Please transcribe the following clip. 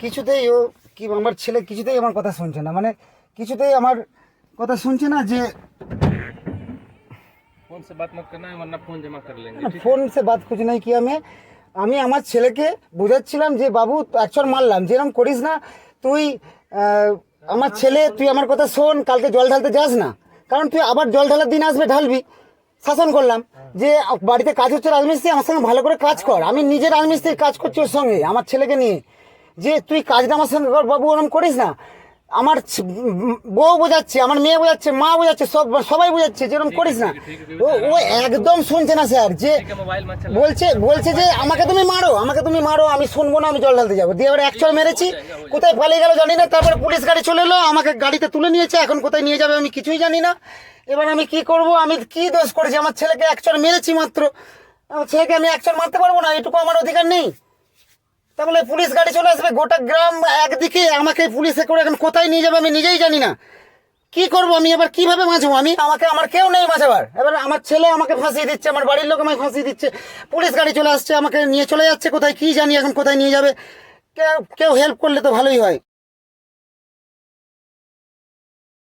কিছুতেই ও কি আমার ছেলে কিছুতেই আমার কথা শুনছে না, মানে কিছুতেই আমার কথা শুনছে না। যে फोन से बात मत करना है वरना फोन जमा कर लेंगे, ठीक है? ফোন সে বাদ খুঁজে নাই কি আমি আমি আমার ছেলেকে বোঝাচ্ছিলাম যে বাবু একচর মারলাম, যেরকম করিস না তুই। আমার ছেলে তুই আমার কথা শোন, কালকে জল ঢালতে যাস না, কারণ তুই আবার জল ঢালার দিন আসবে, ঢালবি। শাসন করলাম যে বাড়িতে কাজ হচ্ছে রাজমিস্ত্রি, আমার সঙ্গে ভালো করে কাজ কর। আমি নিজে রাজমিস্ত্রির কাজ করছি ওর সঙ্গে, আমার ছেলেকে নিয়ে, যে তুই কাজটা আমার সঙ্গে কর বাবু, ওরকম করিস না। আমার বউ বোঝাচ্ছে, আমার মেয়ে বোঝাচ্ছে, মা বোঝাচ্ছে, সবাই বোঝাচ্ছে যেরকম করিস না। ও ও একদম শুনছে না স্যার। যে ठीक है, मोबाइल मत चला। বলছে যে আমাকে তুমি মারো, আমি শুনবো না, আমি জল ঢালতে যাবো। দিয়ে এবার এক চড় মেরেছি, কোথায় পালিয়ে গেল জানি না। তারপরে পুলিশ গাড়ি চলে এলো, আমাকে গাড়িতে তুলে নিয়েছে, এখন কোথায় নিয়ে যাবে আমি কিছুই জানি না। এবার আমি কি করব? আমি কি দোষ করেছি? আমার ছেলেকে এক চড় মেরেছি মাত্র, আমার ছেলেকে আমি এক চড় মারতে পারবো না? এটুকু আমার অধিকার নেই? তাহলে পুলিশ গাড়ি চলে আসবে, গোটা গ্রাম একদিকে, আমাকে পুলিশে করে এখন কোথায় নিয়ে যাবে আমি নিজেই জানি না। কি করব আমি এবার? কিভাবে বাঁচবো আমি? আমার কেউ নেই বাঁচাবার। এবার আমার ছেলে আমাকে ফাঁসিয়ে দিচ্ছে, আমার বাড়ির লোক আমাকে ফাঁসিয়ে দিচ্ছে, পুলিশ গাড়ি চলে আসছে, আমাকে নিয়ে চলে যাচ্ছে কোথায় কি জানি এখন কোথায় নিয়ে যাবে। কেউ হেল্প করলে তো ভালোই হয়।